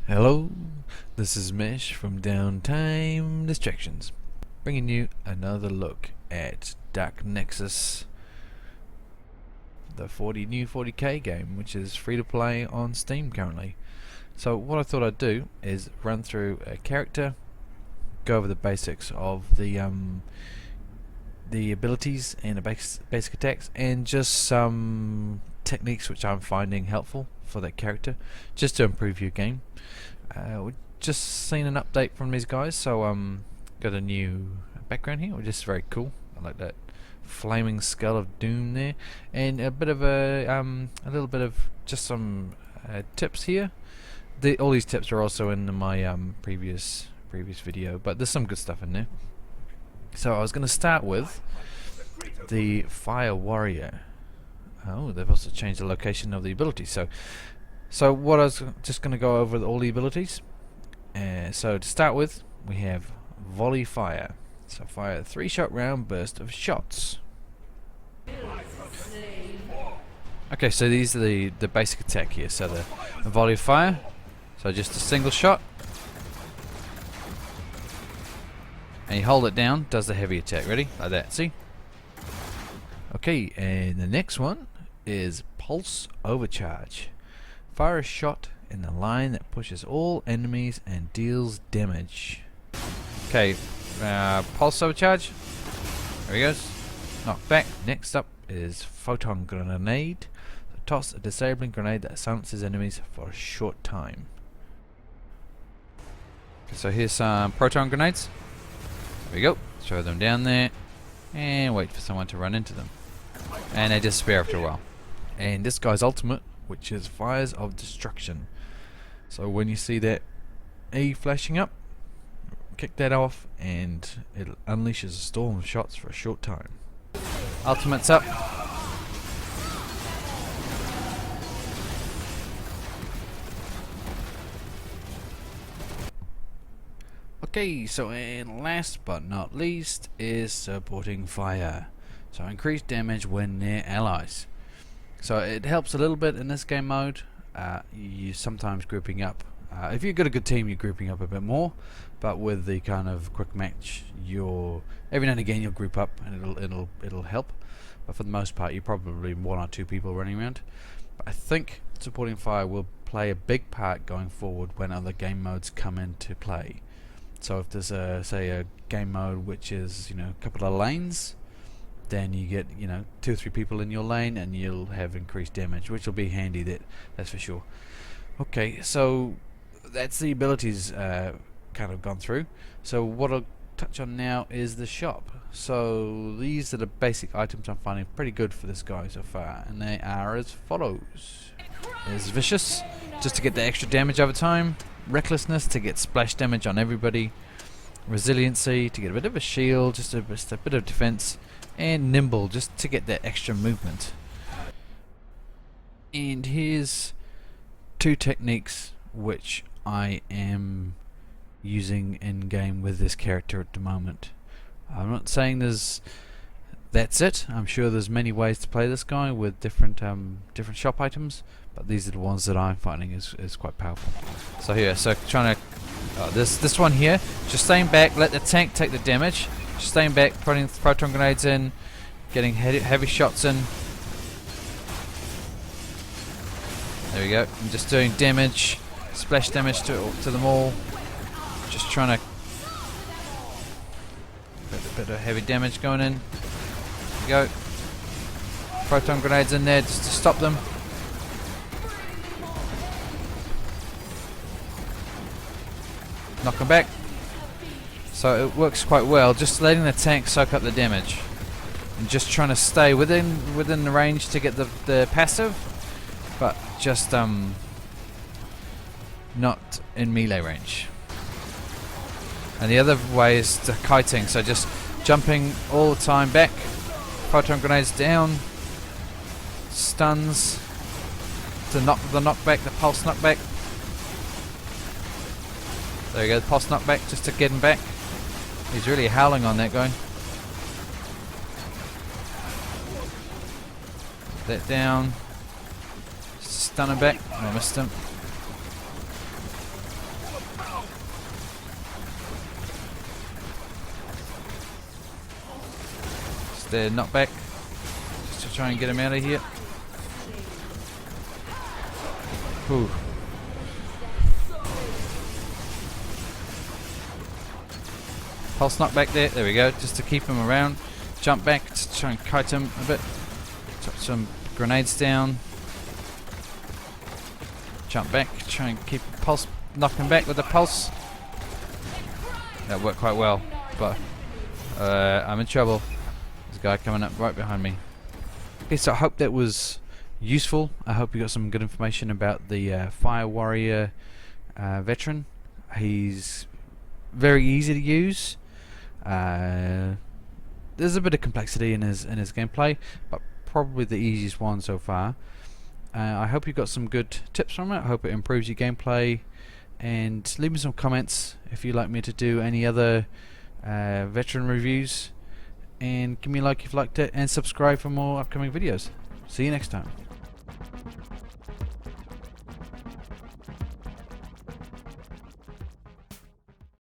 Hello, this is Mesh from Downtime Distractions, bringing you another look at Dark Nexus, the new 40k game, which is free to play on Steam currently. So what I thought I'd do is run through a character, go over the basics of the abilities and the basic attacks, and just some techniques which I'm finding helpful for that character, just to improve your game. We've just seen an update from these guys, so got a new background here, which is very cool. I like that flaming skull of doom there, and a bit of a little bit of just some tips here. All these tips are also in my previous video, but there's some good stuff in there. So I was going to start with the Fire Warrior. Oh, they've also changed the location of the ability. So what I was just going to go over all the abilities. So to start with, we have Volley Fire. So fire a 3-shot round burst of shots. Okay, so these are the basic attack here. So the Volley Fire. So just a single shot. And you hold it down, does the heavy attack. Ready? Like that, see? Okay, and the next one is Pulse Overcharge. Fire a shot in the line that pushes all enemies and deals damage. Okay, Pulse Overcharge. There he goes. Knock back. Next up is Photon Grenade. So toss a disabling grenade that silences enemies for a short time. Okay, so here's some Proton Grenades. There we go. Throw them down there and wait for someone to run into them. And they disappear after a while. And this guy's ultimate, which is Fires of Destruction. So when you see that E flashing up, kick that off and it unleashes a storm of shots for a short time. Ultimate's up. Okay, so and last but not least is Supporting Fire. So increased damage when near allies. So it helps a little bit in this game mode. You sometimes grouping up. If you've got a good team, you're grouping up a bit more. But with the kind of quick match, every now and again you'll group up, and it'll help. But for the most part, you're probably 1 or 2 people running around. But I think Supporting Fire will play a big part going forward when other game modes come into play. So if there's say a game mode which is a couple of lanes, then you get 2 or 3 people in your lane and you'll have increased damage, which will be handy, that's for sure. Okay, so that's the abilities kind of gone through. So what I'll touch on now is the shop. So these are the basic items I'm finding pretty good for this guy so far, and they are as follows. There's Vicious, just to get the extra damage over time. Recklessness, to get splash damage on everybody. Resiliency, to get a bit of a shield, just a bit of defense. And Nimble, just to get that extra movement. And here's 2 techniques which I am using in game with this character at the moment. I'm not saying that's it. I'm sure there's many ways to play this guy with different shop items, but these are the ones that I'm finding is quite powerful. So here, trying to this one here, just staying back, let the tank take the damage. Just staying back, putting Proton Grenades in, getting heavy shots in. There we go. I'm just doing damage, splash damage to them all. Just trying to get a bit of heavy damage going in. There we go. Proton Grenades in there just to stop them. Knock them back. So it works quite well, just letting the tank soak up the damage and just trying to stay within the range to get the passive, but just not in melee range. And the other way is the kiting, so just jumping all the time back, Photon Grenades down, stuns, the knockback, the pulse knockback. There you go, the pulse knockback, just to get him back. He's really howling on that guy. That down. Stun him back. Oh, I missed him. Just knock back. Just to try and get him out of here. Ooh. Pulse knock back there. There we go. Just to keep him around. Jump back to try and kite him a bit. Drop some grenades down. Jump back. Try and keep pulse. Knock him back with the pulse. That worked quite well. But I'm in trouble. There's a guy coming up right behind me. Okay, so I hope that was useful. I hope you got some good information about the Fire Warrior veteran. He's very easy to use. There's a bit of complexity in his gameplay, but probably the easiest one so far. I hope you got some good tips from it. I hope it improves your gameplay. And leave me some comments if you'd like me to do any other veteran reviews. And give me a like if you liked it, and subscribe for more upcoming videos. See you next time.